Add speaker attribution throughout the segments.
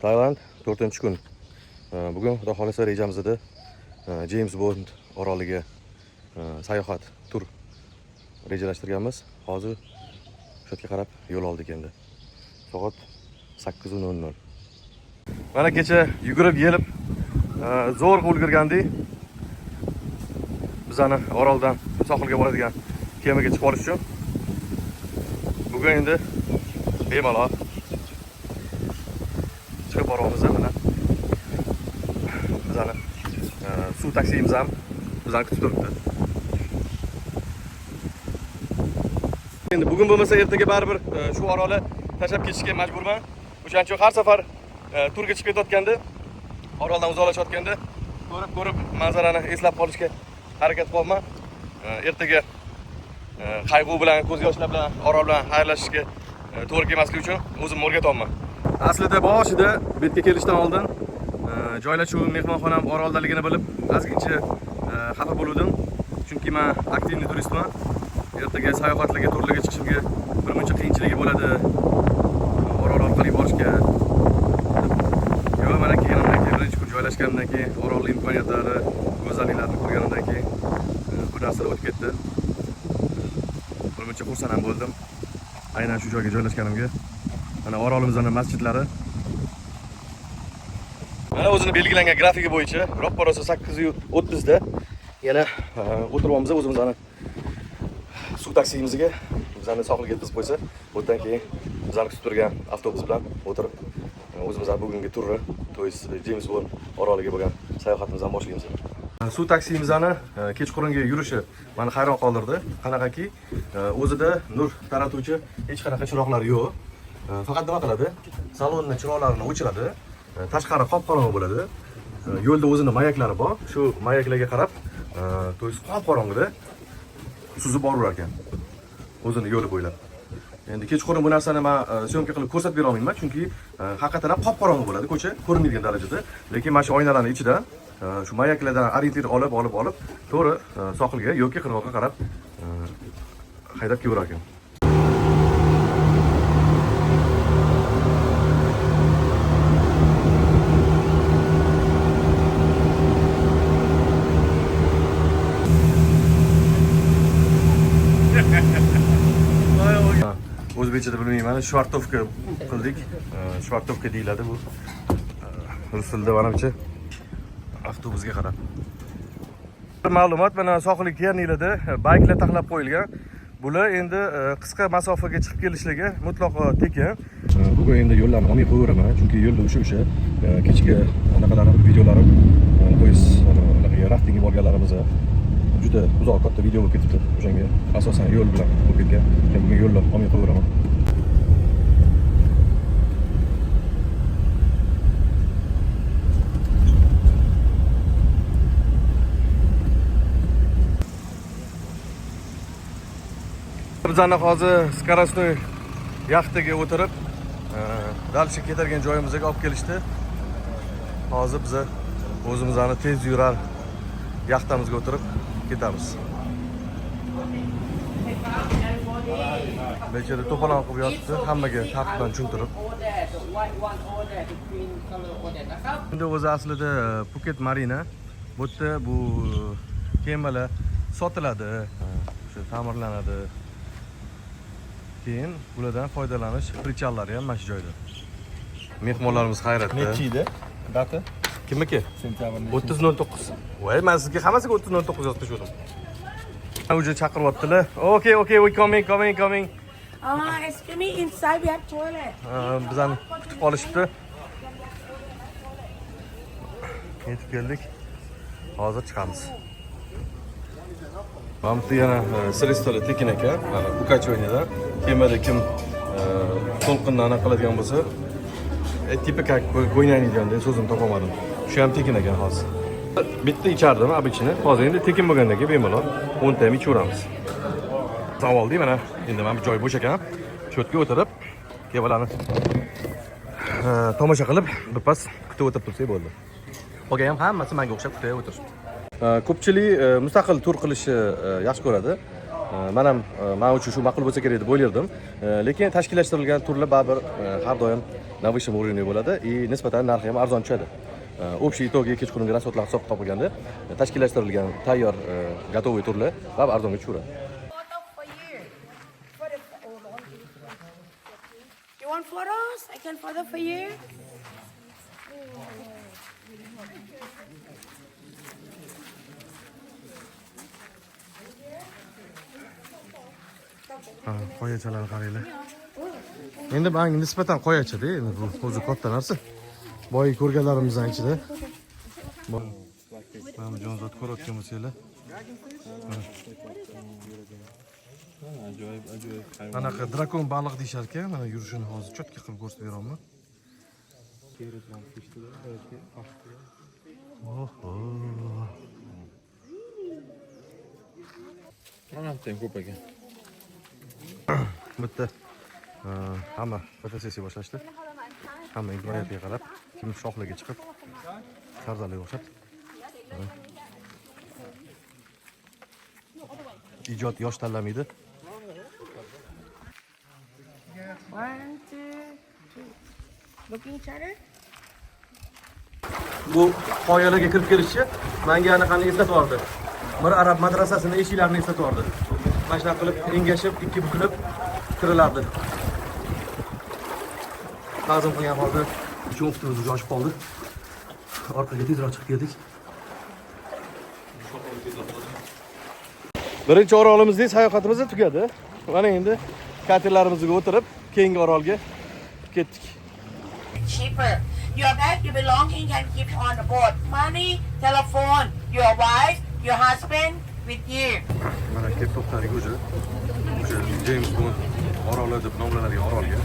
Speaker 1: Tayland 4-kun. Bugun xudo xolasa rejamizda James Bond oroliga sayohat tur rejalashtirganmiz. Hozir shu yerga qarab yo'l oldik endi. Soat 8:00. Mana kecha yugurib yelib zo'rg'a ulgurgandik. Bizani oroldan sohilga boradigan kemaga chiqib olish uchun. Bugun endi bemalol chiqib boramiz mana. Bizani suv taksimiz ham bizani kutib turibdi. Endi bugun bo'lmasa ertaga baribir shu orolni tashlab ketishga majburman. O'shaning uchun har safar turga chiqib ketayotganda, oroldan uzoqlashayotganda ko'rib manzarani eslab qolishga harakat qilaman. Ertaga qayg'u bilan, ko'z yoshlar bilan orol bilan xayrlashishga to'g'ri kelmasligi uchun o'zimni o'rgatyapman. Aslida boshida bu yerga kelishdan oldin joylashuv mehmonxonam oroldaligini bilib, ozgincha xafa bo'ldim. Chunki men aktivniy turistman. Ertaga sayohatlarga, turlarga chiqishimga bir muncha qiyinchiligi bo'ladi. Orol orqali borishga. Yo'q, mana kelganimdan keyin birinchi kun joylashganimdan keyin orol imkoniyatlari, go'zalliklarini ko'rganimdan keyin bu narsa o'tib ketdi. Bir muncha xursand ham bo'ldim. Aynan shu joyga joylashganimga. Mana orolimizning masjidlari. Mana o'zini belgilangan grafiki bo'yicha roppa-rosa 8:30 da yana o'tiribmiz o'zimizning suv taksimizga. Bizani sohilga yetkazib qo'ysa, o'tdan keyin bizani kutib turgan avtobus bilan o'tirib o'zimizning bugungi turni, to'yis James Bond oroliga bo'lgan sayohatimizni boshlaymiz. Suv taksimizning kechqurungi yurishi meni hayron qoldirdi. Qanaqaki, o'zida nur taratuvchi hech qanaqa chiroqlar yo'q. Faqat nima qiladi? Salonning chiroqlarini o'chiradi. Tashqari qop-qorong'i bo'ladi. Yo'lda o'zining mayaklari bor. Shu mayaklarga qarab, to'yis qop-qorong'ida suzib borar ekan. O'zini yo'li bo'ylab. Endi kechqurun bu narsani men syomka qilib ko'rsatib bera olmayman, chunki haqiqatan ham qop-qorong'i bo'ladi ko'cha, ko'rinmaydigan darajada. Lekin mana shu oynalarning ichidan shu mayaklardan orientir olib, to'g'ri sohilga yoki qirg'oqqa qarab haydab kelaverar ekan. O'zbekchada bilmayman, shvartovka qildik. Shvartovka deyiladi bu. Rus tilida manimcha avtobusga qarab. Ma'lumot, mana sohilga kelganinglarda bayklar taxlab qo'yilgan. Bular endi qisqa masofaga chiqib kelishligi mutlaqo tekin. Bugun endi yo'llarni olmay qo'yaveraman, chunki yo'lda o'sha kechga anaqalarim, videolarim, poyezd raftingga borganlarimiz juda uzoq katta video bo'lib ketibdi. O'shanga asosan yo'l bilan bo'lib ketgan. Bugun yo'lni olmay qo'yaveraman. Bizani hozir Skarasnoy yaxtaga o'tirib, dalcha ketadigan joyimizga olib kelishdi. Hozir biz o'zimizning tez yurar yaxtamizga o'tirib ketamiz. Bechara to'polon qilib yotibdi, hammaga tartibdan tushuntirib. Endi o'zi aslida Phuket Marina. Bu yerda bu kemalar sotiladi, o'sha ta'mirlanadi. Keyin bulardan foydalanish prichallari ham mana shu joyda. Mehmonlarimiz hayratda.
Speaker 2: Nechida? Data?
Speaker 1: Kimniki?
Speaker 2: Sentabr
Speaker 1: 30:09. Voy, men sizga hammasiga 30:09 yozib tashladim. Uje chaqiryaptilar. Okay, we coming.
Speaker 3: Excuse me, inside we have toilet.
Speaker 1: Bizani kutib qolishibdi. Yetib keldik. Hozir chiqamiz. Mana yana Sristoli tekin ekan. Mana Bukachonidan kemada kim to'lqinni aniq qiladigan bo'lsa, tipi как go'ynani deganda so'zim topolmadim. Shu ham tekin ekan hozir. Bitta ichardim обычно. Hozir endi tekin bo'lgandan keyin bemalol 10 ta ham ichaveramiz. Savoldi mana endi men bir joy bo'sh ekan. Shu yerga o'tirib, kebalarni tomosha qilib, birpas kutib o'tirib tursak bo'ldi. Qolgan ham hammasi menga o'xshab kutib o'tirishdi. Ko'pchilik mustaqil tur qilishni yaxshi ko'radi. Men ham men uchun shu ma'qul bo'lsa kerak deb o'ylardim. Lekin tashkillashtirilgan turlar baribir har doim на высшем уровне bo'ladi и nisbatan narxi ham arzon tushadi. Общий итоге kechqurungi rasodlar hisob kitob qilganda tashkillashtirilgan tayyor готовый turlar baribir arzonga tushadi.
Speaker 3: Photo for you. You want photos? I can photo for you.
Speaker 1: Qoyachalar qaranglar. Endi bang nisbatan qoyacha-da, endi bu o'zi katta narsa. Boy ko'rganlarimizdan ichida. Mana jonzot ko'rayotgan bo'lsanglar. Ajoyib. Anaqa drakon baliq deyshar ekan, mana yurishini hozir cho'tka qilib ko'rsatib beraman. Oho.
Speaker 2: Mana ham ko'p ekan.
Speaker 1: Bitta hamma fotosessiya boshlashdi. Hamma imkoniyatiga qarab, kim shoxlarga chiqib, sarzalarga o'xshab. Ijod yosh tanlamaydi.
Speaker 3: 1, 2, 3. Looking each other.
Speaker 1: Bu qoyalarga kirib kelishchi menga anaqani eslatib bir arab madrasasini eshiklarini eslatib yubordi. Mana shunaqa qilib engashib, ikki bukilib kirilardi. Ta'zim qilgan holda uchun ustimiz joshib qoldi. Orqaga tezroq chiqib keldik. Birinchi orolimizdagi sayohatimiz tugadi. Mana endi katerlarimizga o'tirib, keyingi orolga ketdik.
Speaker 3: Cheaper. Your bag, your belonging can keep on the boat. Money, telephone, your wife, your husband with you.
Speaker 1: Mana kelib to'xtadik o'sha James Bond oroli deb nomlanadigan orolga.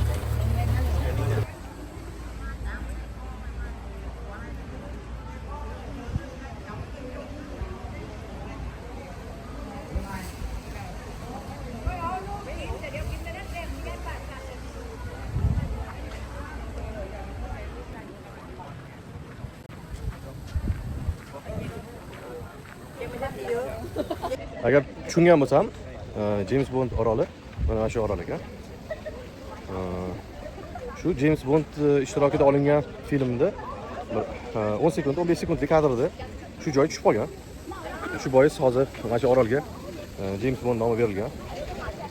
Speaker 1: Agar tushungan bo'lsam, James Bond oroli mana shu orol ekan. Shu James Bond ishtirokida olingan filmda 10 sekund, 15 sekundlik kadrda shu joy tushib qolgan. Shu bois hozir mana shu orolga James Bond nomi berilgan.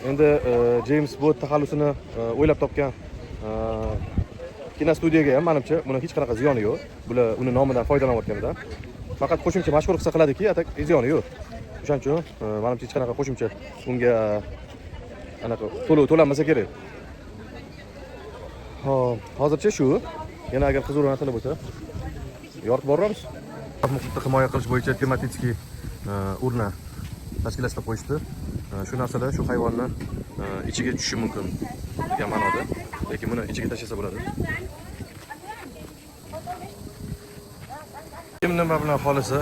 Speaker 1: Endi James Bond taxallusini o'ylab topgan kinostudiyaga ham menimcha buni hech qanaqa ziyoni yo'q. Bular uni nomidan foydalanayotganidan. Faqat qo'shimcha mashhur qilsa qiladiki, atak ziyoni yo'q. O'shaning uchun menimcha hech qanaqa qo'shimcha unga anaqa to'lov to'lanmasa kerak. Xo'p, hozircha shu. Yana agar qiziq narsalar bo'lsa, yoritib boramiz. Muhitni himoya qilish bo'yicha tematический urna tashkillashtirib qo'yishdi. Shu narsalar shu hayvonni ichiga tushishi mumkin degan ma'noda, lekin buni ichiga tashlasa bo'ladi. Kim nima bilan xolisa,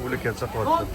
Speaker 1: o'likka saqlayapti.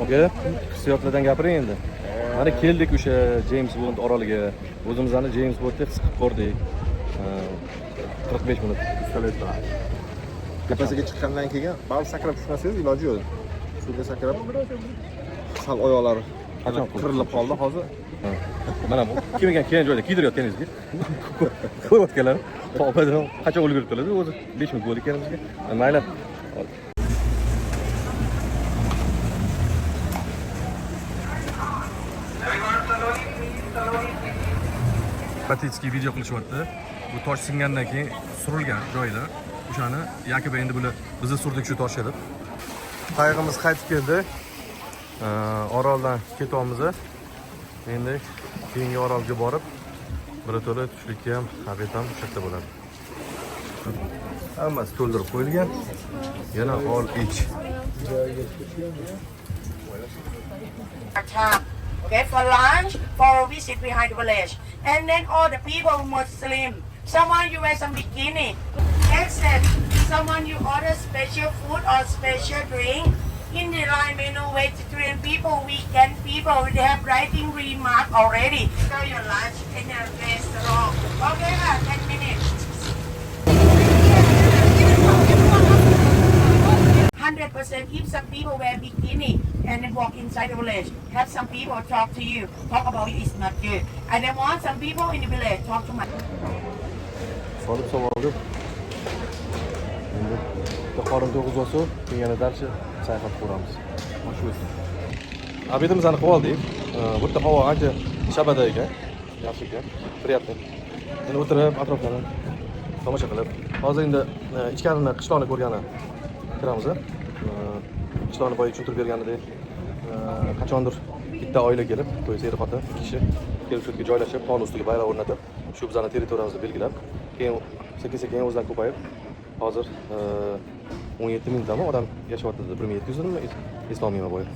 Speaker 1: Oga, hissiyotlardan gapiring endi. Mana keldik o'sha James Bond oroliga. O'zimizni James Bondga his qilib ko'rdik. 45 minut pistoletda.
Speaker 2: Tepasiga chiqqandan keyin bal sakrab tushmasangiz iloji yo'q. Suvga sakrab sal oyoqlari
Speaker 1: Qachon
Speaker 2: qirilib qoldi hozir.
Speaker 1: Mana bu kiymagan keyin joyda kiydirayotganingizga ko'rayotganlar topadan qachon ulguribdilar o'zi 5 minut bo'ldi ekanimizga. Mayli. Batitskiy video qilishyapti. Bu tosh singandan keyin surilgan joyida. O'shani Yakub endi buni bizni surdik shu tosh deb. Qayg'imiz qaytib keldi. Oroldan ketyapmiz. Endi keyingi orolga borib, birato'la tushlikka ham, obed ham katta bo'ladi. Hammasi to'ldirib qo'yilgan. Yana ol ich.
Speaker 3: Okay, for lunch, for a visit behind the village. And then all the people Muslim. Someone you wear some bikini. Except someone you order special food or special drink. In the line menu, vegetarian people, vegan people, they have writing remark already. So your lunch in your restaurant. Okay, 10 minutes. 100% if some people wear bikini and then walk inside the village, have some people talk to you, talk about you is not good. And then want some people in the village talk to my.
Speaker 1: Solib savolib. Endi qorin to'g'iz olsa, keyin yana dalcha sayqab ko'ramiz. Mana shu o'zi. Obedimizni qilib oldik. Bu yerda havo ancha shabada ekan. Yaxshi ekan. Приятный. Endi o'tirib, atroflarni tomosha qilib, hozir endi ichkarini qishloqni ko'rgani kiramiz. Qishloqni boya tushuntirib berganidek, qachondir bitta oila kelib, to'y er xotin ikki kishi kelib shu yerga joylashib, tog' ustiga bayroq o'rnatib, shu bizning territoriyamizni belgilab, keyin sekin-sekin o'zidan ko'payib, hozir 17 mingtami odam yashayapti dedi. 1700 mi? Eslolmayman boya.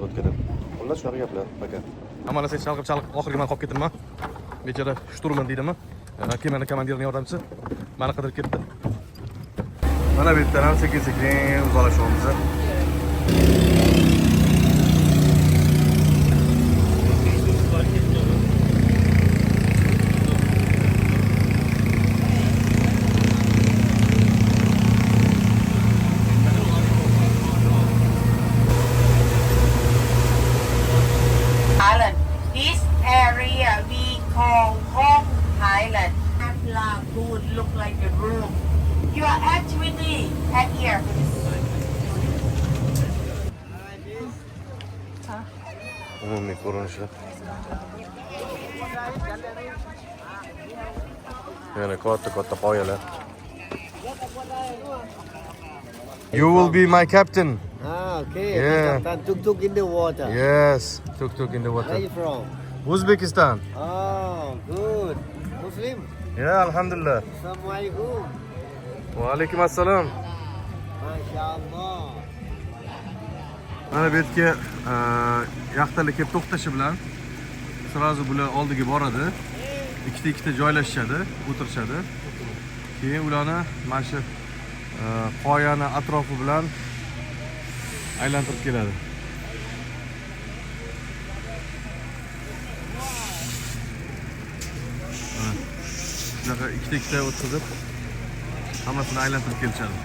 Speaker 1: O'tkada. Xullas shunaqa gaplar, aka. Hamma narsa chalqib oxirgi men qolib ketdimmi? Bechara shturman deydimi? Kemani komandirining yordamchisi meni qidirib ketdi. Mana bu yerdan ham sekin-sekin uzoqlashyapmiz.
Speaker 3: Island. This area we call Hong Island. And lagoon look like a room. Your activity at here.
Speaker 1: Umumiy ko'rinishi. Yana katta qoyalar. You will be my captain.
Speaker 4: Ah, okay.
Speaker 1: Yeah.
Speaker 4: Tuk-tuk in the water.
Speaker 1: Yes, tuk-tuk in the
Speaker 4: Where are
Speaker 1: water.
Speaker 4: you from?
Speaker 1: Uzbekistan.
Speaker 4: Oh, good. Muslim?
Speaker 1: Yeah, alhamdulillah.
Speaker 4: Assalamualaikum.
Speaker 1: Va alaykum assalom.
Speaker 4: MashaAlloh.
Speaker 1: Mana bu yerga yaxtalar kelib to'xtashi bilan sразу bular oldiga boradi. Ikkita joylashishadi, o'tirishadi. Keyin ularni mana shu qoyani atrofi bilan aylantirib keladi. Bunaqa ikkita o'tkazib hammasini aylantirib kelishadi.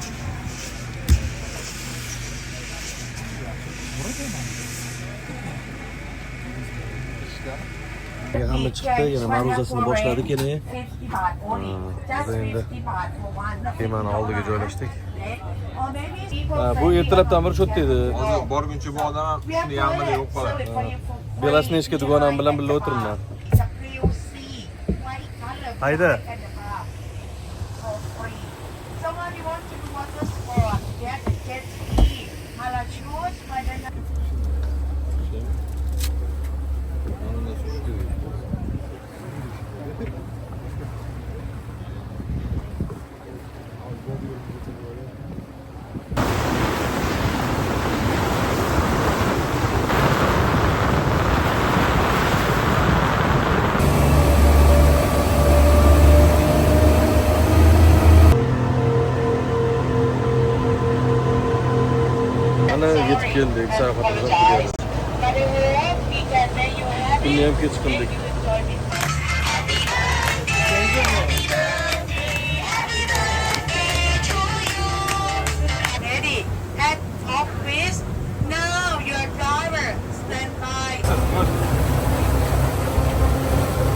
Speaker 1: Hamma chiqdi, yana ma'ruzasini boshladik yana. Biz endi kemani oldiga joylashdik. Bu ertalabdan beri shu yerda edi.
Speaker 2: Hozir borguncha bu odam ham shuni yarmida yo'q qoladi.
Speaker 1: Belasnechka dugonam bilan birga o'tiribman. Hayda. Yetib keldik, sayohatimiz tugadi. Kunni ham kech qildik.
Speaker 3: Ready? At office. Now your driver stand by.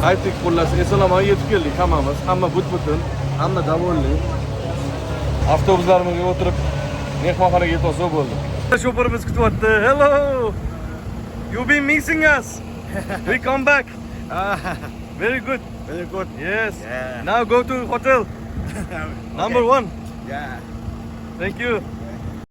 Speaker 1: Qaytdik xullas, eson-omon yetib keldik hammamiz. Hamma but-butun, hamma davolli. Avtobuslarimizga o'tirib mehmonxonaga yetib bo'ldi. Shoferimiz kutyapti. Hello. You've been missing us. We come back. Very good.
Speaker 2: Very good.
Speaker 1: Yes.
Speaker 2: Yeah.
Speaker 1: Now go to hotel. Number 1.
Speaker 2: Yeah.
Speaker 1: Thank you.